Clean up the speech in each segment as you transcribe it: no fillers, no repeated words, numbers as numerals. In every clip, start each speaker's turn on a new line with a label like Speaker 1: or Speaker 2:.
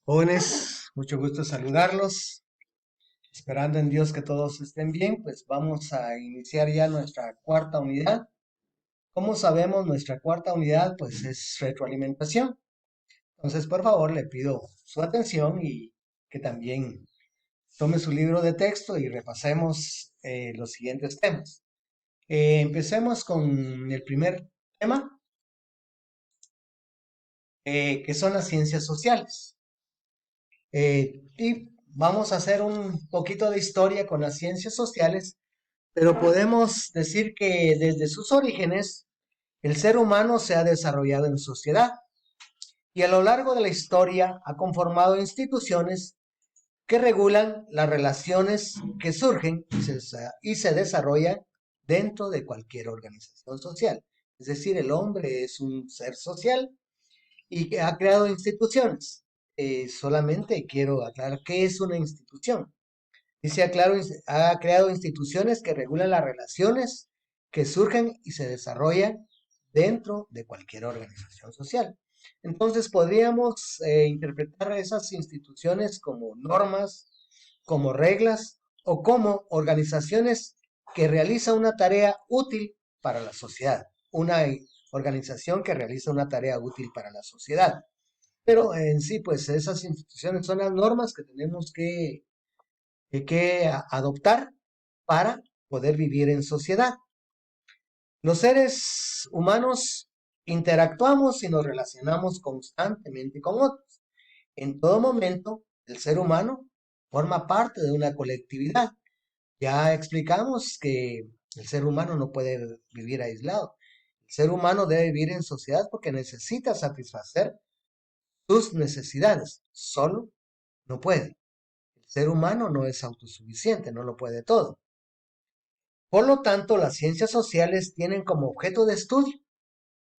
Speaker 1: Jóvenes, mucho gusto saludarlos. Esperando en Dios que todos estén bien, pues vamos a iniciar ya nuestra cuarta unidad. Como sabemos, nuestra cuarta unidad pues es retroalimentación. Entonces, por favor, le pido su atención y que también tome su libro de texto y repasemos los siguientes temas. Empecemos con el primer tema, que son las ciencias sociales. Y vamos a hacer un poquito de historia con las ciencias sociales, pero podemos decir que desde sus orígenes el ser humano se ha desarrollado en sociedad y a lo largo de la historia ha conformado instituciones que regulan las relaciones que surgen y se desarrollan dentro de cualquier organización social. Es decir, el hombre es un ser social y que ha creado instituciones. Solamente quiero aclarar qué es una institución. Dice, ha creado instituciones que regulan las relaciones que surgen y se desarrollan dentro de cualquier organización social. Entonces podríamos interpretar esas instituciones como normas, como reglas o como organizaciones que realizan una tarea útil para la sociedad. Una organización que realiza una tarea útil para la sociedad. Pero en sí, pues esas instituciones son las normas que tenemos que adoptar para poder vivir en sociedad. Los seres humanos interactuamos y nos relacionamos constantemente con otros. En todo momento, el ser humano forma parte de una colectividad. Ya explicamos que el ser humano no puede vivir aislado. El ser humano debe vivir en sociedad porque necesita satisfacer sus necesidades. Solo no puede. El ser humano no es autosuficiente, no lo puede todo. Por lo tanto, las ciencias sociales tienen como objeto de estudio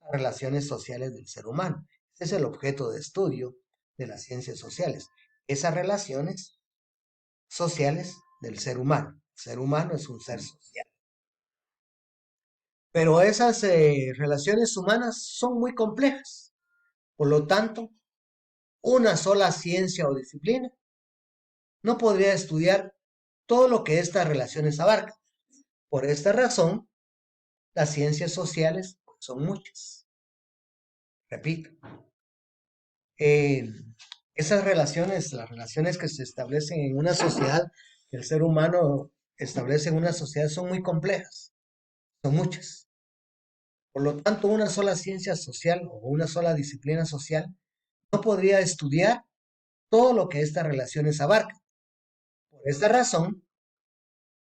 Speaker 1: las relaciones sociales del ser humano. Ese es el objeto de estudio de las ciencias sociales. Esas relaciones sociales del ser humano. El ser humano es un ser social. Pero esas relaciones humanas son muy complejas. Por lo tanto, una sola ciencia o disciplina no podría estudiar todo lo que estas relaciones abarcan. Por esta razón, las ciencias sociales son muchas. Repito, eh, esas relaciones, las relaciones que se establecen en una sociedad, que el ser humano establece en una sociedad, son muy complejas, son muchas. Por lo tanto, una sola ciencia social o una sola disciplina social no podría estudiar todo lo que estas relaciones abarcan. Por esta razón,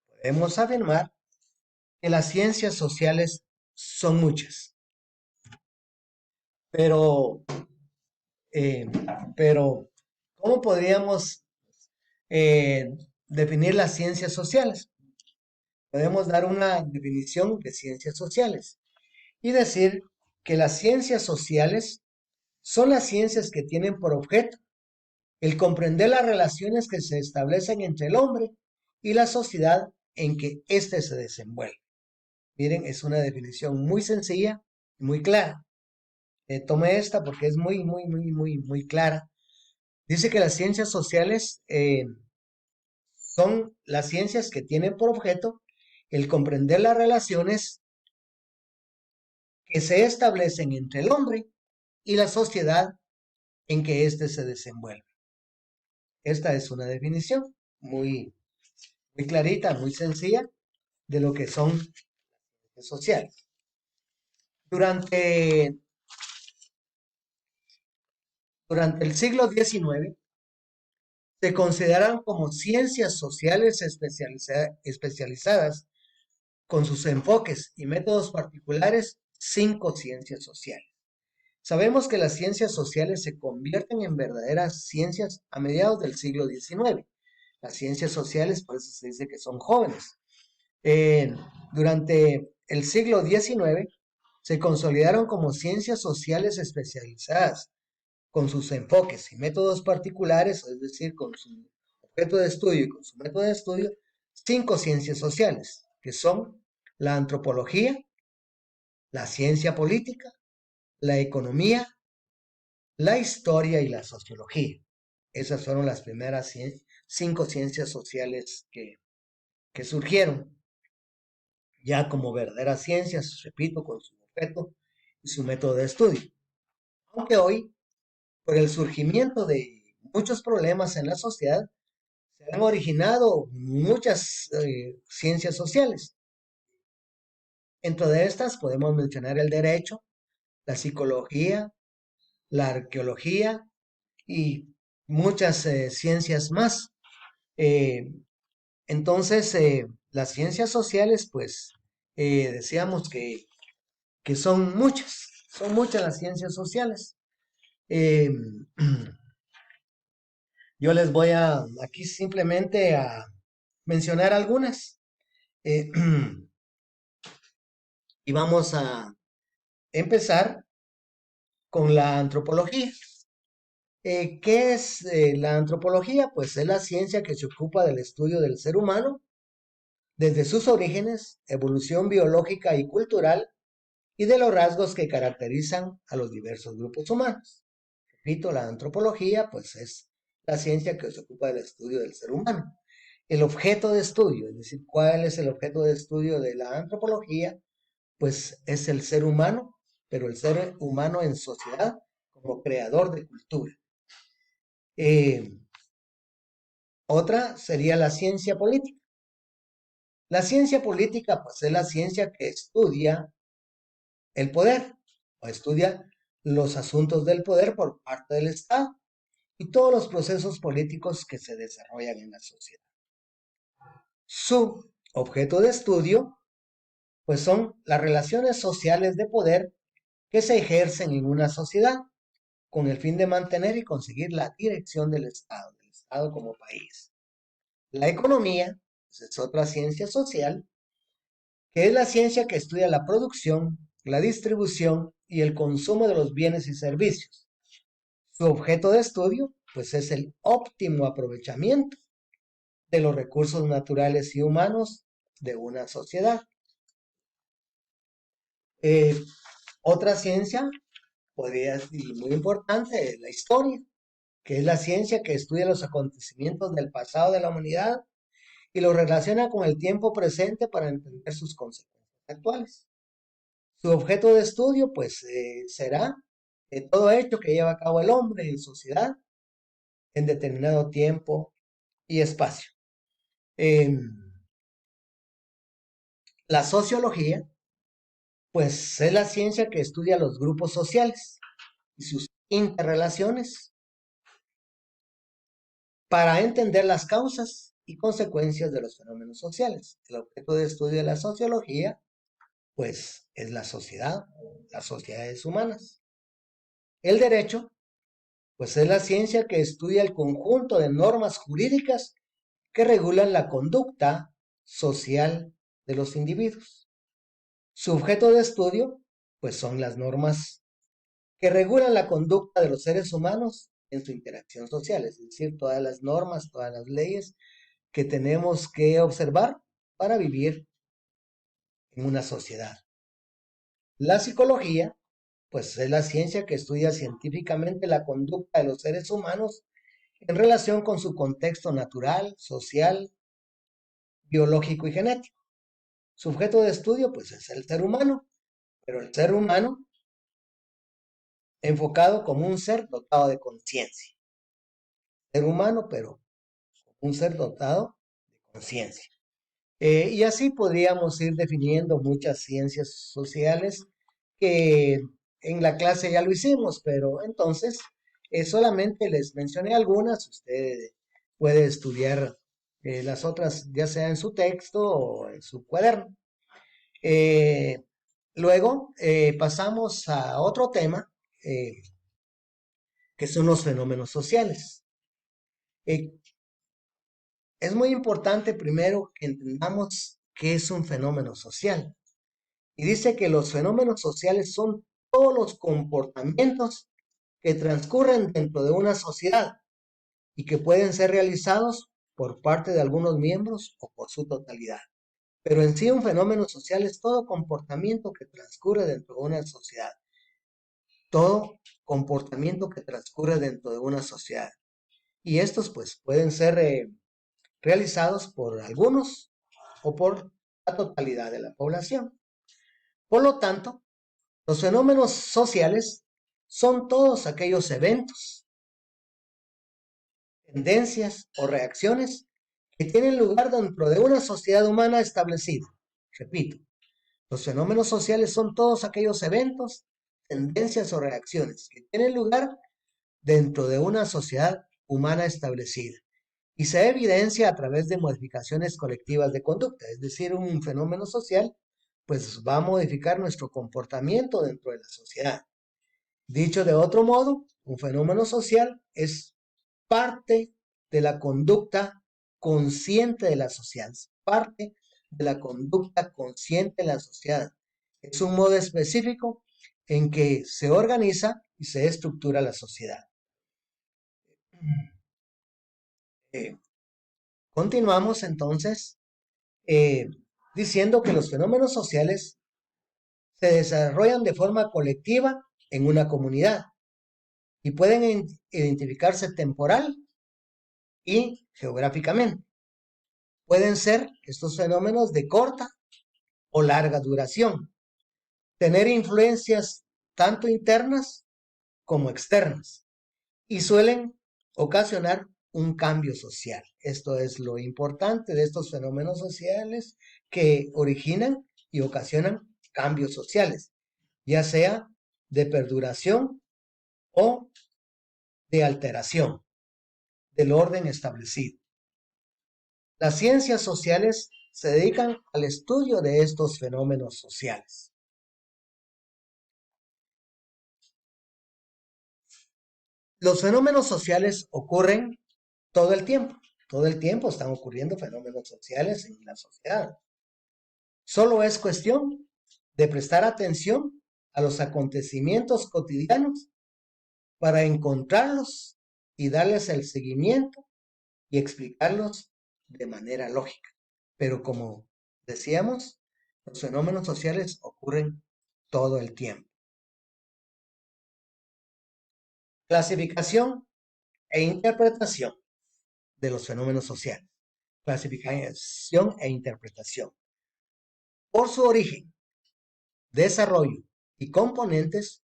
Speaker 1: podemos afirmar que las ciencias sociales son muchas, pero, eh, pero ¿cómo podríamos eh, definir las ciencias sociales? Podemos dar una definición de ciencias sociales y decir que las ciencias sociales son las ciencias que tienen por objeto el comprender las relaciones que se establecen entre el hombre y la sociedad en que éste se desenvuelve. Miren, es una definición muy sencilla y muy clara. Tomé esta porque es muy clara. Dice que las ciencias sociales son las ciencias que tienen por objeto el comprender las relaciones que se establecen entre el hombre y la sociedad en que éste se desenvuelve. Esta es una definición muy clarita, muy sencilla de lo que son sociales. Durante, durante el siglo XIX se consideran como ciencias sociales especializadas con sus enfoques y métodos particulares 5 ciencias sociales. Sabemos que las ciencias sociales se convierten en verdaderas ciencias a mediados del siglo XIX. Las ciencias sociales, por eso se dice que son jóvenes. Eh, Durante el siglo XIX se consolidaron como ciencias sociales especializadas, con sus enfoques y métodos particulares, es decir, con su objeto de estudio y con su método de estudio, 5 ciencias sociales, que son la antropología, la ciencia política, la economía, la historia y la sociología. Esas fueron las primeras 5 ciencias sociales que surgieron ya como verdaderas ciencias, repito, con su objeto y su método de estudio. Aunque hoy, por el surgimiento de muchos problemas en la sociedad, se han originado muchas ciencias sociales. Dentro de estas podemos mencionar el derecho, la psicología, la arqueología y muchas ciencias más. Eh, entonces, las ciencias sociales, pues, decíamos que son muchas las ciencias sociales. Eh, yo les voy a aquí simplemente a mencionar algunas. Eh, y vamos a empezar con la antropología. ¿Qué es la antropología? Pues es la ciencia que se ocupa del estudio del ser humano desde sus orígenes, evolución biológica y cultural, y de los rasgos que caracterizan a los diversos grupos humanos. Repito, la antropología, pues es la ciencia que se ocupa del estudio del ser humano. El objeto de estudio, es decir, ¿cuál es el objeto de estudio de la antropología? Pues es el ser humano, pero el ser humano en sociedad como creador de cultura. Eh, Otra sería la ciencia política. La ciencia política, pues es la ciencia que estudia el poder, o estudia los asuntos del poder por parte del Estado y todos los procesos políticos que se desarrollan en la sociedad. Su objeto de estudio, pues son las relaciones sociales de poder que se ejercen en una sociedad con el fin de mantener y conseguir la dirección del Estado como país. La economía, pues, es otra ciencia social, que es la ciencia que estudia la producción, la distribución y el consumo de los bienes y servicios. Su objeto de estudio, pues, es el óptimo aprovechamiento de los recursos naturales y humanos de una sociedad. Eh, Otra ciencia, podría ser muy importante, la historia, que es la ciencia que estudia los acontecimientos del pasado de la humanidad y lo relaciona con el tiempo presente para entender sus consecuencias actuales. Su objeto de estudio, pues, será todo hecho que lleva a cabo el hombre en sociedad en determinado tiempo y espacio. Eh, la sociología, pues, es la ciencia que estudia los grupos sociales y sus interrelaciones para entender las causas y consecuencias de los fenómenos sociales. El objeto de estudio de la sociología, pues, es la sociedad, las sociedades humanas. El derecho, pues, es la ciencia que estudia el conjunto de normas jurídicas que regulan la conducta social de los individuos. Su objeto de estudio, pues, son las normas que regulan la conducta de los seres humanos en su interacción social, es decir, todas las normas, todas las leyes que tenemos que observar para vivir en una sociedad. La psicología, pues es la ciencia que estudia científicamente la conducta de los seres humanos en relación con su contexto natural, social, biológico y genético. Su objeto de estudio, pues, es el ser humano, pero el ser humano enfocado como un ser dotado de conciencia. Ser humano, pero un ser dotado de conciencia. Y así podríamos ir definiendo muchas ciencias sociales que en la clase ya lo hicimos, pero entonces solamente les mencioné algunas, usted puede estudiar las otras ya sea en su texto o en su cuaderno. Eh, Luego pasamos a otro tema eh, que son los fenómenos sociales. Eh, es muy importante primero que entendamos qué es un fenómeno social. Y dice que los fenómenos sociales son todos los comportamientos que transcurren dentro de una sociedad y que pueden ser realizados por parte de algunos miembros o por su totalidad. Pero en sí un fenómeno social es todo comportamiento que transcurre dentro de una sociedad. Todo comportamiento que transcurre dentro de una sociedad. y estos pues pueden ser realizados por algunos o por la totalidad de la población. Por lo tanto, los fenómenos sociales son todos aquellos eventos, tendencias o reacciones que tienen lugar dentro de una sociedad humana establecida. Repito, los fenómenos sociales son todos aquellos eventos, tendencias o reacciones que tienen lugar dentro de una sociedad humana establecida y se evidencia a través de modificaciones colectivas de conducta, es decir, un fenómeno social pues va a modificar nuestro comportamiento dentro de la sociedad. Dicho de otro modo, un fenómeno social es parte de la conducta consciente de la sociedad, parte de la conducta consciente de la sociedad. Es un modo específico en que se organiza y se estructura la sociedad. Eh, Continuamos entonces eh, diciendo que los fenómenos sociales se desarrollan de forma colectiva en una comunidad y pueden identificarse temporal y geográficamente. Pueden ser estos fenómenos de corta o larga duración, tener influencias tanto internas como externas y suelen ocasionar un cambio social. Esto es lo importante de estos fenómenos sociales que originan y ocasionan cambios sociales, ya sea de perduración o de alteración del orden establecido. Las ciencias sociales se dedican al estudio de estos fenómenos sociales. Los fenómenos sociales ocurren todo el tiempo. Todo el tiempo están ocurriendo fenómenos sociales en la sociedad. Solo es cuestión de prestar atención a los acontecimientos cotidianos para encontrarlos y darles el seguimiento y explicarlos de manera lógica. Pero como decíamos, los fenómenos sociales ocurren todo el tiempo. Clasificación e interpretación de los fenómenos sociales. Clasificación e interpretación. Por su origen, desarrollo y componentes,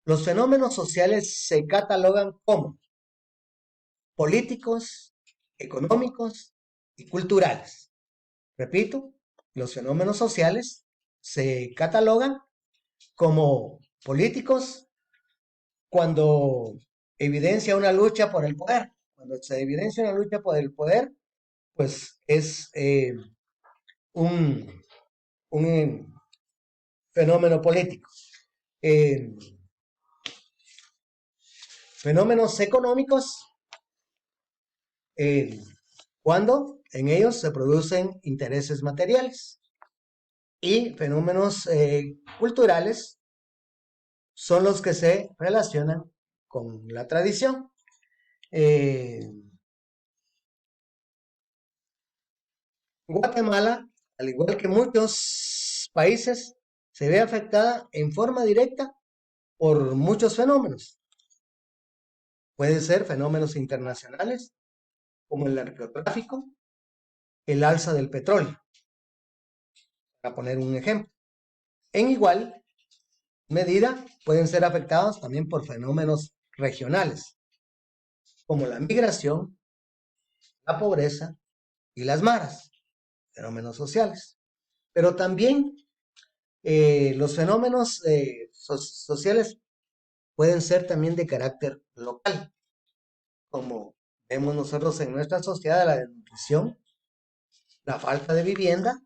Speaker 1: los fenómenos sociales se catalogan como políticos, económicos y culturales. Repito, los fenómenos sociales se catalogan como políticos cuando evidencia una lucha por el poder. Cuando se evidencia una lucha por el poder, pues es un, un fenómeno político. Eh, Fenómenos económicos, cuando en ellos se producen intereses materiales. Y fenómenos culturales son los que se relacionan con la tradición. Guatemala, al igual que muchos países, se ve afectada en forma directa por muchos fenómenos. Pueden ser fenómenos internacionales, como el narcotráfico, el alza del petróleo, para poner un ejemplo. En igual medida, pueden ser afectados también por fenómenos regionales, como la migración, la pobreza y las maras, fenómenos sociales. Pero también los fenómenos sociales pueden ser también de carácter local, como vemos nosotros en nuestra sociedad, la desnutrición, la falta de vivienda,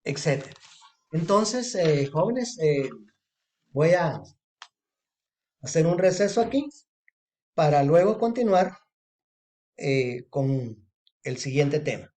Speaker 1: etc. Entonces, jóvenes, voy a hacer un receso aquí para luego continuar con el siguiente tema.